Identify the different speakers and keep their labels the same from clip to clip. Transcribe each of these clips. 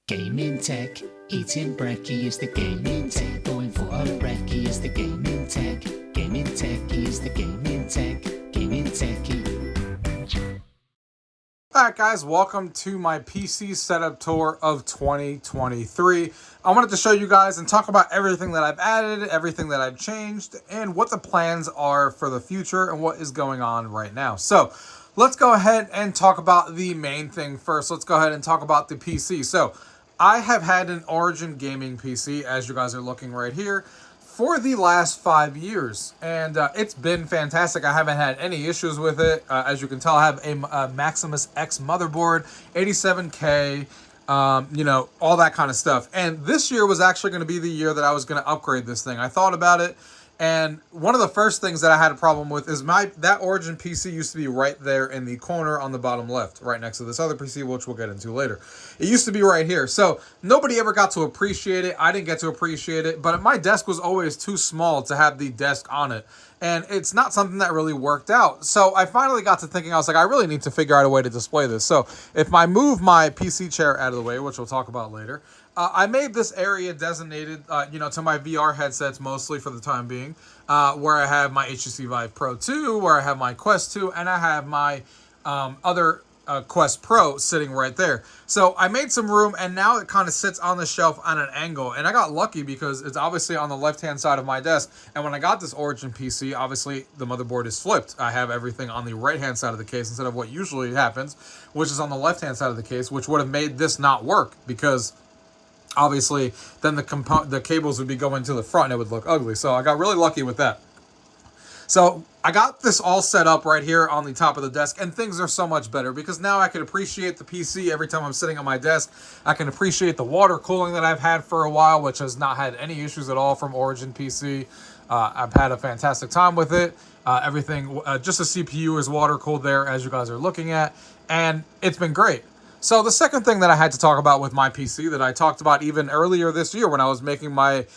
Speaker 1: Gaming tech, eating brekkie is the gaming tech. Going for a brekkie is the gaming tech. Gaming techie is the gaming tech. Gaming techie.
Speaker 2: Alright guys, welcome to my PC setup tour of 2023. I wanted to show you guys and talk about everything that I've added, everything that I've changed, and what the plans are for the future and what is going on right now. So, let's go ahead and talk about the main thing first. Let's go ahead and talk about the PC. So, I have had an Origin gaming PC, as you guys are looking right here, for the last 5 years, and it's been fantastic. I haven't had any issues with it. As you can tell, I have a Maximus X motherboard, 87K, all that kind of stuff. And this year was actually going to be the year that I was going to upgrade this thing. I thought about it, and one of the first things that I had a problem with is that Origin PC used to be right there in the corner on the bottom left, right next to this other PC, which we'll get into later. It used to be right here. So nobody ever got to appreciate it. I didn't get to appreciate it, but my desk was always too small to have the desk on it. And it's not something that really worked out. So I finally got to thinking, I was like, I really need to figure out a way to display this. So if I move my PC chair out of the way, which we'll talk about later, I made this area designated, to my VR headsets mostly for the time being, where I have my HTC Vive Pro 2, where I have my Quest 2, and I have my other Quest Pro sitting right there. So I made some room, and now it kind of sits on the shelf on an angle. And I got lucky because it's obviously on the left-hand side of my desk. And when I got this Origin PC, obviously the motherboard is flipped. I have everything on the right-hand side of the case instead of what usually happens, which is on the left-hand side of the case, which would have made this not work because obviously then the cables would be going to the front and it would look ugly. So I got really lucky with that. So I got this all set up right here on the top of the desk, and things are so much better because now I can appreciate the PC every time I'm sitting on my desk. I can appreciate the water cooling that I've had for a while, which has not had any issues at all from Origin PC. I've had a fantastic time with it. Everything, just the CPU is water cooled there, as you guys are looking at, and it's been great. So the second thing that I had to talk about with my PC that I talked about even earlier this year when I was making my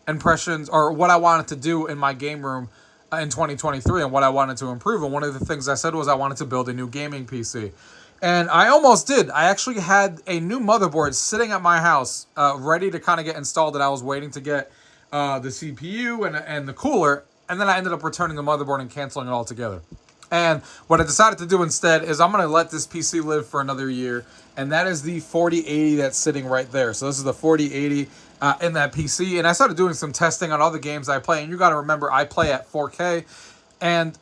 Speaker 2: impressions or what I wanted to do in my game room in 2023 and what I wanted to improve. And one of the things I said was I wanted to build a new gaming PC. And I almost did. I actually had a new motherboard sitting at my house ready to kind of get installed, and I was waiting to get the CPU and the cooler. And then I ended up returning the motherboard and canceling it altogether. And what I decided to do instead is I'm going to let this PC live for another year. And that is the 4080 that's sitting right there. So this is the 4080 in that PC. And I started doing some testing on all the games I play. And you got to remember, I play at 4K. And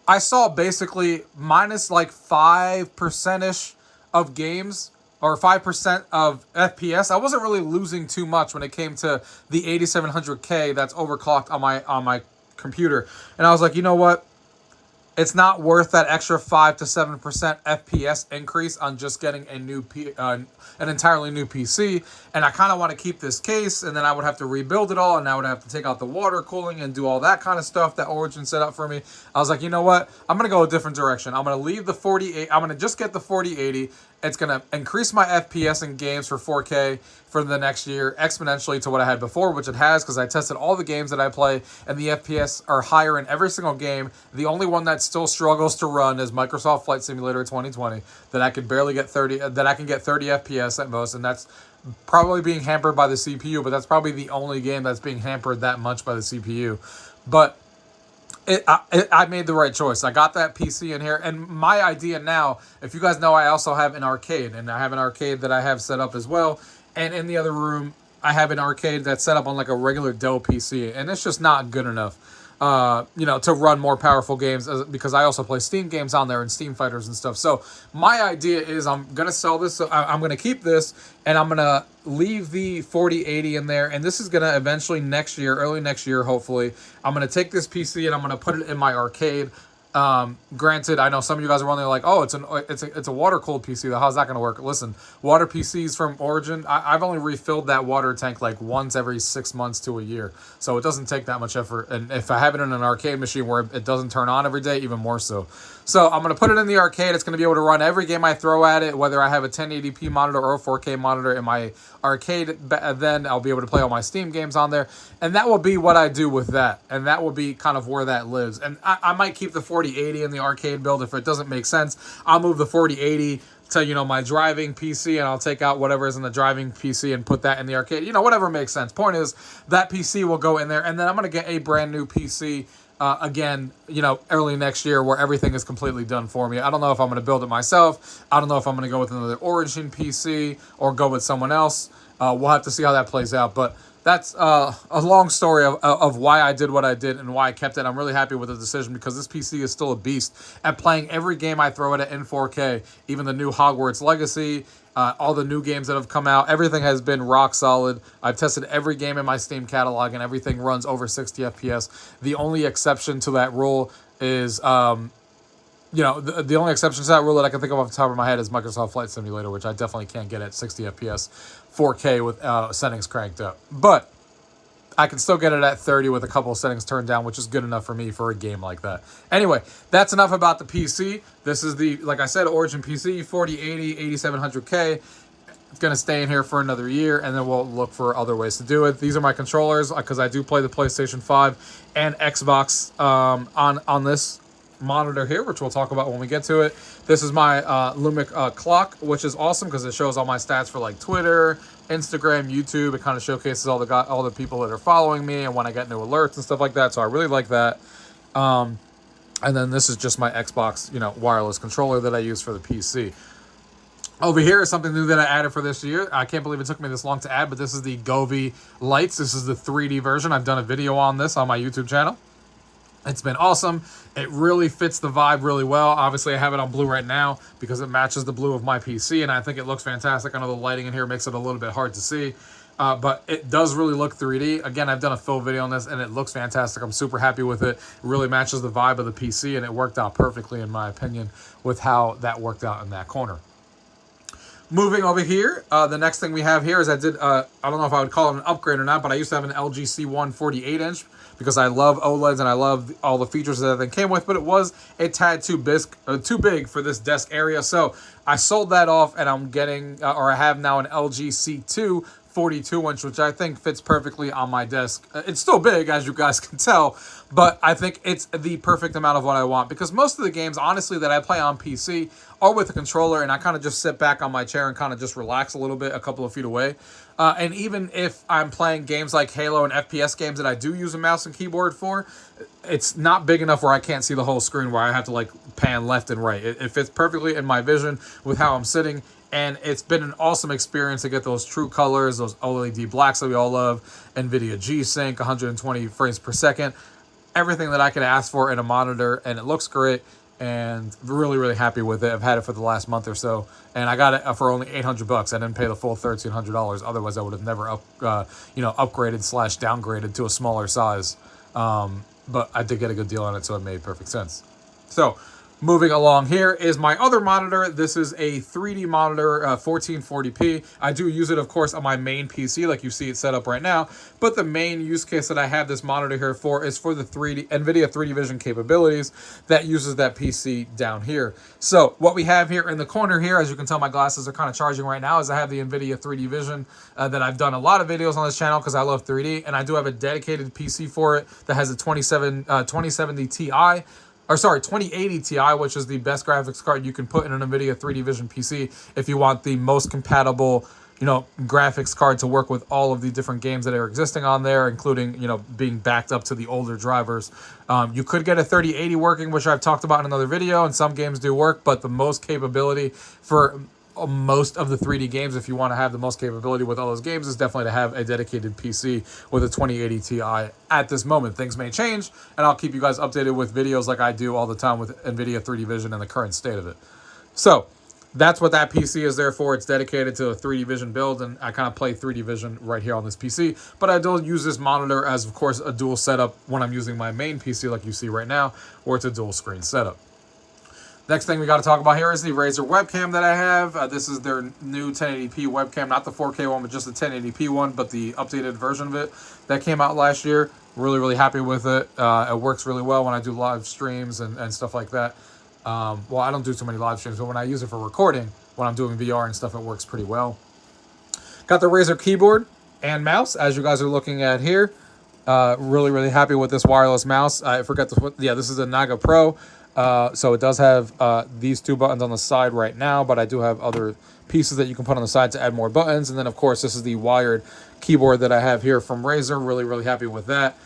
Speaker 2: I saw basically minus like 5%-ish of games, or 5% of FPS. I wasn't really losing too much when it came to the 8700K that's overclocked on my computer. And I was like, you know what? It's not worth that extra 5 to 7% FPS increase on just getting a new an entirely new PC. And I kind of want to keep this case, and then I would have to rebuild it all, and I would have to take out the water cooling and do all that kind of stuff that Origin set up for me. I was like, you know what? I'm going to go a different direction. I'm going to leave the 4080. I'm going to just get the 4080. It's going to increase my FPS in games for 4K for the next year exponentially to what I had before, which it has because I tested all the games that I play, and the FPS are higher in every single game. The only one that still struggles to run is Microsoft Flight Simulator 2020, that I could barely get 30, that I can get 30 FPS at most, and that's probably being hampered by the CPU, but that's probably the only game that's being hampered that much by the CPU. But I made the right choice. I got that PC in here, and my idea now, if you guys know, I also have an arcade, and I have an arcade that I have set up as well, and in the other room, I have an arcade that's set up on like a regular Dell PC, and it's just not good enough, to run more powerful games, because I also play Steam games on there and Steam Fighters and stuff. So my idea is I'm going to sell this. So I'm going to keep this, and I'm going to leave the 4080 in there. And this is going to eventually early next year, hopefully, I'm going to take this PC and I'm going to put it in my arcade. Granted, I know some of you guys are wondering like, oh, it's a water cooled PC. How's that going to work? Listen, water PCs from Origin, I've only refilled that water tank like once every 6 months to a year. So it doesn't take that much effort. And if I have it in an arcade machine where it doesn't turn on every day, even more so. So I'm going to put it in the arcade. It's going to be able to run every game I throw at it, whether I have a 1080p monitor or a 4K monitor in my arcade. Then I'll be able to play all my Steam games on there. And that will be what I do with that. And that will be kind of where that lives. And I might keep the 4080 in the arcade build if it doesn't make sense. I'll move the 4080 to, you know, my driving PC, and I'll take out whatever is in the driving PC and put that in the arcade. You know, whatever makes sense. Point is, that PC will go in there, and then I'm going to get a brand new PC again, you know, early next year where everything is completely done for me. I don't know if I'm going to build it myself. I don't know if I'm going to go with another Origin PC or go with someone else. We'll have to see how that plays out, but that's a long story of why I did what I did and why I kept it. I'm really happy with the decision because this PC is still a beast at playing every game I throw at in 4K, even the new Hogwarts Legacy, all the new games that have come out. Everything has been rock solid. I've tested every game in my Steam catalog and everything runs over 60 FPS. The only exception to that rule is, you know, the only exception to that rule that I can think of off the top of my head is Microsoft Flight Simulator, which I definitely can't get at 60 FPS 4K with settings cranked up. But I can still get it at 30 with a couple of settings turned down, which is good enough for me for a game like that. Anyway, that's enough about the PC. This is the, like I said, Origin PC, 4080, 8700K. It's going to stay in here for another year, and then we'll look for other ways to do it. These are my controllers, because I do play the PlayStation 5 and Xbox on this monitor here, which we'll talk about when we get to it. This is my Lumic clock, which is awesome because it shows all my stats for like Twitter, Instagram, YouTube. It kind of showcases all the people that are following me and when I get new alerts and stuff like that. So I really like that. And then this is just my Xbox, you know, wireless controller that I use for the PC. Over here is something new that I added for this year. I can't believe it took me this long to add, but this is the Govee Lights. This is the 3D version. I've done a video on this on my YouTube channel. It's been awesome. It really fits the vibe really well. Obviously, I have it on blue right now because it matches the blue of my PC, and I think it looks fantastic. I know the lighting in here makes it a little bit hard to see, but it does really look 3D. Again, I've done a full video on this, and it looks fantastic. I'm super happy with it. It really matches the vibe of the PC, and it worked out perfectly, in my opinion, with how that worked out in that corner. Moving over here, the next thing we have here is I don't know if I would call it an upgrade or not, but I used to have an LG C1 48-inch because I love OLEDs and I love all the features that it came with, but it was a tad too big for this desk area. So I sold that off, and I'm getting, or I have now an LG C2 42-inch, which I think fits perfectly on my desk. It's still big, as you guys can tell, but I think it's the perfect amount of what I want, because most of the games, honestly, that I play on PC are with a controller, and I kind of just sit back on my chair and kind of just relax a little bit a couple of feet away. And even if I'm playing games like Halo and FPS games that I do use a mouse and keyboard for, it's not big enough where I can't see the whole screen, where I have to like pan left and right. It fits perfectly in my vision with how I'm sitting. And it's been an awesome experience to get those true colors, those OLED blacks that we all love, Nvidia G-Sync, 120 frames per second, everything that I could ask for in a monitor, and it looks great, and really, really happy with it. I've had it for the last month or so, and I got it for only $800. I didn't pay the full $1,300. Otherwise, I would have never upgraded / downgraded to a smaller size. But I did get a good deal on it, so it made perfect sense. So, moving along here is my other monitor. This is a 3D monitor, 1440p. I do use it, of course, on my main PC, like you see it set up right now. But the main use case that I have this monitor here for is for the Nvidia 3D Vision capabilities that uses that PC down here. So what we have here in the corner here, as you can tell, my glasses are kind of charging right now, is I have the Nvidia 3D Vision that I've done a lot of videos on this channel because I love 3D. And I do have a dedicated PC for it that has a 2070 Ti. 2080 Ti, which is the best graphics card you can put in an Nvidia 3D Vision PC if you want the most compatible, graphics card to work with all of the different games that are existing on there, including, being backed up to the older drivers. You could get a 3080 working, which I've talked about in another video, and some games do work, but the most capability for most of the 3D games, if you want to have the most capability with all those games, is definitely to have a dedicated PC with a 2080 Ti at this moment. Things may change, and I'll keep you guys updated with videos like I do all the time with NVIDIA 3D Vision and the current state of it. So that's what that PC is there for. It's dedicated to a 3D Vision build, and I kind of play 3D Vision right here on this PC, but I do use this monitor as, of course, a dual setup when I'm using my main PC like you see right now, or it's a dual screen setup. Next thing we got to talk about here is the Razer Webcam that I have. This is their new 1080p webcam, not the 4K one, but just the 1080p one, but the updated version of it that came out last year. Really, really happy with it. It works really well when I do live streams and stuff like that. Well, I don't do too many live streams, but when I use it for recording, when I'm doing VR and stuff, it works pretty well. Got the Razer keyboard and mouse, as you guys are looking at here. Really, really happy with this wireless mouse. I forgot to put, this is a Naga Pro. So it does have these two buttons on the side right now, but I do have other pieces that you can put on the side to add more buttons. And then, of course, this is the wired keyboard that I have here from Razer. Really, really happy with that.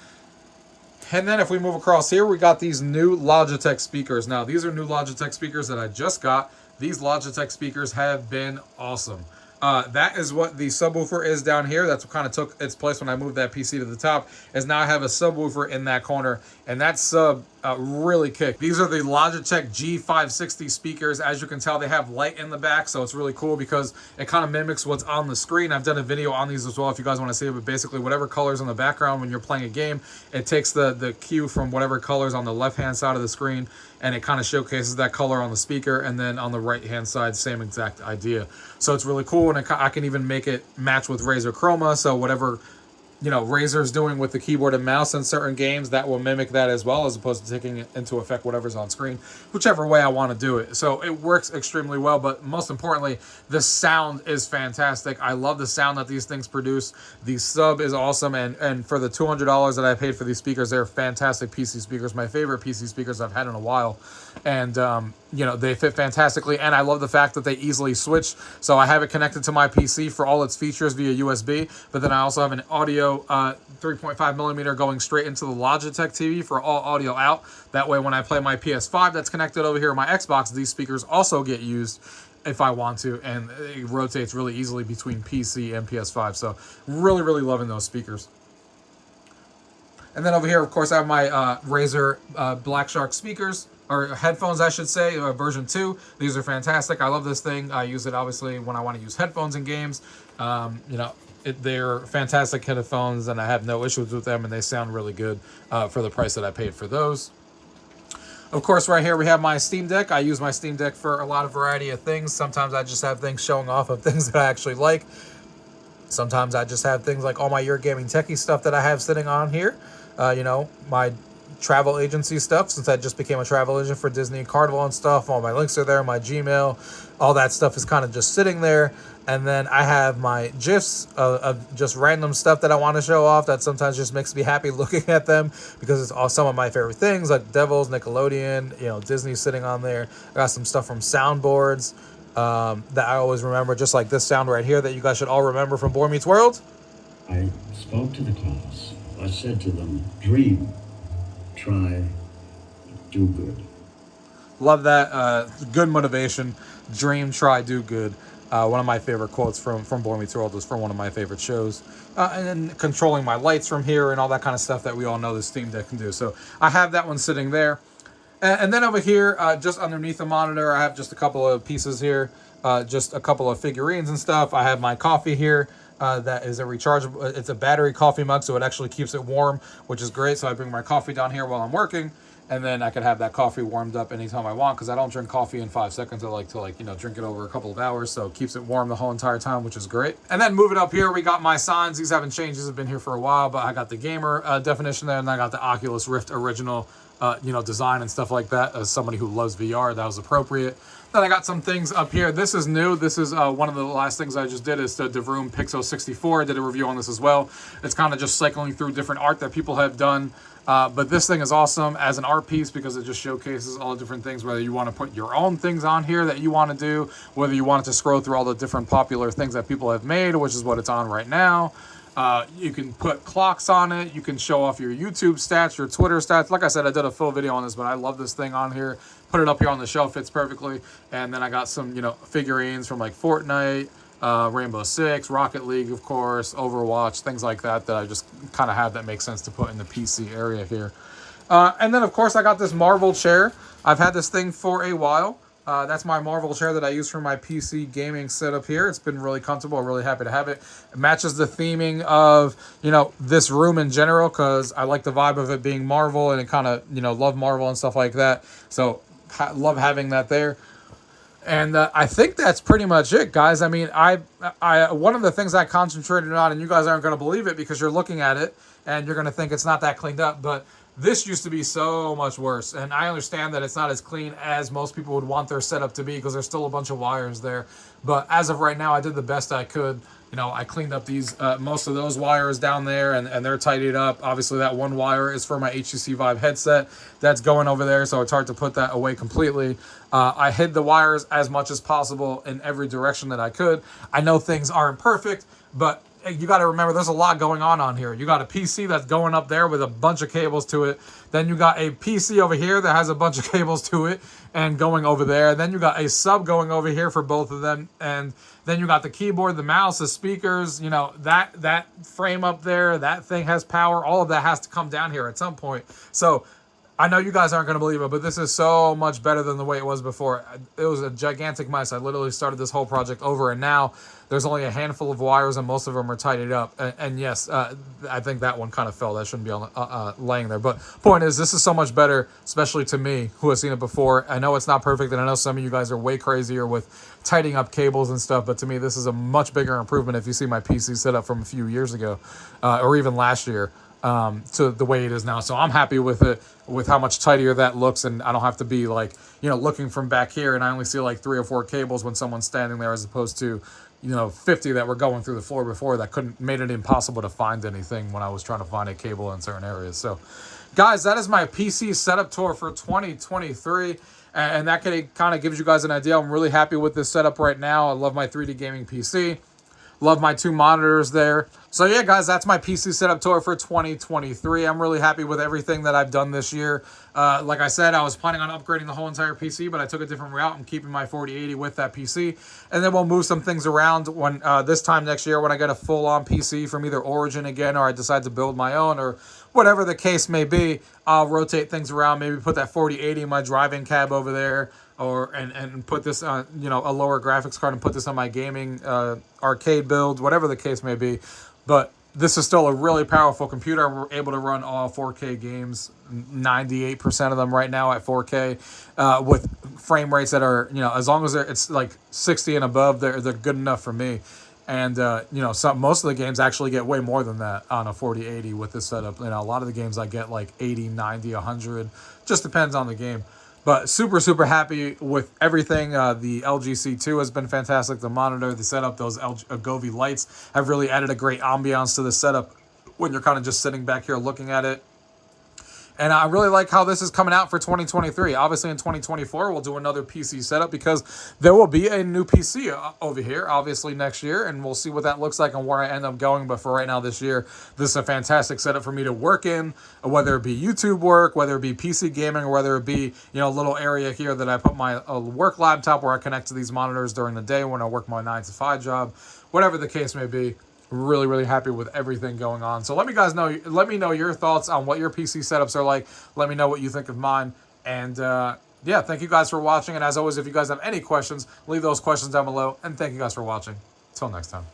Speaker 2: And then if we move across here, we got these new Logitech speakers. Now, these are new Logitech speakers that I just got. These Logitech speakers have been awesome. That is what the subwoofer is down here. That's what kind of took its place when I moved that PC to the top, is now I have a subwoofer in that corner, and that sub really kicked. These are the Logitech G560 speakers. As you can tell, they have light in the back, so it's really cool because it kind of mimics what's on the screen. I've done a video on these as well if you guys want to see it, but basically whatever colors on the background when you're playing a game, it takes the cue from whatever colors on the left-hand side of the screen, and it kind of showcases that color on the speaker, and then on the right-hand side, same exact idea. So it's really cool, and I can even make it match with Razer Chroma, so whatever, you know, Razer's doing with the keyboard and mouse in certain games, that will mimic that as well, as opposed to taking it into effect whatever's on screen, whichever way I want to do it. So it works extremely well, but most importantly, the sound is fantastic. I love the sound that these things produce. The sub is awesome, and for the $200 that I paid for these speakers, they're fantastic PC speakers, my favorite PC speakers I've had in a while. And you know, they fit fantastically, and I love the fact that they easily switch. So I have it connected to my PC for all its features via USB, but then I also have an audio 3.5 millimeter going straight into the Logitech TV for all audio out. That way, when I play my PS5 that's connected over here on my Xbox, these speakers also get used if I want to, and it rotates really easily between PC and PS5. So really, really loving those speakers. And then over here, of course, I have my Razer Black Shark speakers, or headphones, I should say, version 2. These are fantastic. I love this thing. I use it, obviously, when I want to use headphones in games. You know, they're fantastic headphones, and I have no issues with them, and they sound really good for the price that I paid for those. Of course, right here we have my Steam Deck. I use my Steam Deck for a lot of variety of things. Sometimes I just have things showing off of things that I actually like. Sometimes I just have things like all my Your Gaming Techie stuff that I have sitting on here. You know, my travel agency stuff, since I just became a travel agent for Disney, Carnival and stuff. All my links are there, my Gmail, all that stuff is kind of just sitting there. And then I have my GIFs of just random stuff that I want to show off that sometimes just makes me happy looking at them, because it's all some of my favorite things, like Devils, Nickelodeon, you know, Disney sitting on there. I got some stuff from soundboards that I always remember, just like this sound right here that you guys should all remember from Boy Meets World.
Speaker 3: I spoke to the class. I said to them, dream, try, do good. Love that. Good motivation. Dream, try, do good. One of my favorite quotes from Boy Meets World was from one of my favorite shows. And then controlling my lights from here and all that kind of stuff that we all know the Steam Deck can do. So I have that one sitting there. And then over here, just underneath the monitor, I have just a couple of pieces here. Just a couple of figurines and stuff. I have my coffee here. That is a rechargeable, it's a battery coffee mug, so it actually keeps it warm, which is great. So I bring my coffee down here while I'm working, and then I can have that coffee warmed up anytime I want, because I don't drink coffee in 5 seconds. I like to, you know, drink it over a couple of hours, so it keeps it warm the whole entire time, which is great. And then moving up here, we got my signs. These haven't changed. These have been here for a while, but I got the gamer definition there, and I got the Oculus Rift original you know, design and stuff like that. As somebody who loves VR, that was appropriate. Then I got some things up here. This is new. This is one of the last things I just did, is the Divroom Pixoo 64. I did a review on this as well. It's kind of just cycling through different art that people have done. But this thing is awesome as an art piece, because it just showcases all the different things, whether you want to put your own things on here that you want to do, whether you want it to scroll through all the different popular things that people have made, which is what it's on right now. You can put clocks on it. You can show off your YouTube stats, your Twitter stats. Like I said, I did a full video on this, but I love this thing on here. Put it up here on the shelf, fits perfectly. And then I got some, you know, figurines from like Fortnite, Rainbow Six, Rocket League, of course, Overwatch, things like that I just kind of have that make sense to put in the PC area here. And then, of course, I got this Marvel chair. I've had this thing for a while. That's my Marvel chair that I use for my PC gaming setup here. It's been really comfortable. I'm really happy to have it. It matches the theming of, you know, this room in general, because I like the vibe of it being Marvel, and it kind of, you know, love Marvel and stuff like that. So love having that there. And I think that's pretty much it, guys. I mean, I one of the things I concentrated on, and you guys aren't going to believe it because you're looking at it and you're going to think it's not that cleaned up, but this used to be so much worse. And I understand that it's not as clean as most people would want their setup to be, because there's still a bunch of wires there. But as of right now, I did the best I could
Speaker 2: You know, I cleaned up these, most of those wires down there, and they're tidied up. Obviously, that one wire is for my HTC Vive headset. That's going over there, so it's hard to put that away completely. I hid the wires as much as possible in every direction that I could. I know things aren't perfect, but you got to remember there's a lot going on here. You got a PC that's going up there with a bunch of cables to it. Then you got a PC over here that has a bunch of cables to it and going over there. Then you got a sub going over here for both of them. And then you got the keyboard, the mouse, the speakers, you know, that frame up there, that thing has power. All of that has to come down here at some point. So I know you guys aren't going to believe it, but this is so much better than the way it was before. It was a gigantic mess. I literally started this whole project over, and now there's only a handful of wires, and most of them are tidied up. And yes, I think that one kind of fell. That shouldn't be on, laying there. But point is, this is so much better, especially to me, who has seen it before. I know it's not perfect, and I know some of you guys are way crazier with tidying up cables and stuff, but to me, this is a much bigger improvement if you see my PC setup from a few years ago, or even last year. To the way it is now. So I'm happy with it, with how much tidier that looks, and I don't have to be like, you know, looking from back here and I only see like 3 or 4 cables when someone's standing there, as opposed to, you know, 50 that were going through the floor before that made it impossible to find anything when I was trying to find a cable in certain areas. So guys, that is my PC setup tour for 2023. And that kind of gives you guys an idea. I'm really happy with this setup right now. I love my 3D gaming PC. Love my 2 monitors there. So yeah, guys, that's my PC setup tour for 2023. I'm really happy with everything that I've done this year. Like I said, I was planning on upgrading the whole entire PC, but I took a different route. I'm keeping my 4080 with that PC. And then we'll move some things around when this time next year when I get a full-on PC from either Origin again, or I decide to build my own, or whatever the case may be. I'll rotate things around, maybe put that 4080 in my driving cab over there, or and put this on, you know, a lower graphics card and put this on my gaming arcade build, whatever the case may be. But this is still a really powerful computer. We're able to run all 4K games, 98% of them right now at 4K, with frame rates that are, you know, as long as it's like 60 and above, they're good enough for me. And, you know, most of the games actually get way more than that on a 4080 with this setup. You know, a lot of the games I get like 80, 90, 100, just depends on the game. But super, super happy with everything. The LG C2 has been fantastic. The monitor, the setup, those Govee Lights have really added a great ambiance to the setup when you're kind of just sitting back here looking at it. And I really like how this is coming out for 2023. Obviously, in 2024, we'll do another PC setup because there will be a new PC over here, obviously, next year. And we'll see what that looks like and where I end up going. But for right now, this year, this is a fantastic setup for me to work in, whether it be YouTube work, whether it be PC gaming, or whether it be, you know, a little area here that I put my work laptop where I connect to these monitors during the day when I work my 9-to-5 job, whatever the case may be. Really, really happy with everything going on. So let me know your thoughts on what your PC setups are like. Let me know what you think of mine. And yeah, thank you guys for watching. And as always, if you guys have any questions, leave those questions down below. And thank you guys for watching. Till next time.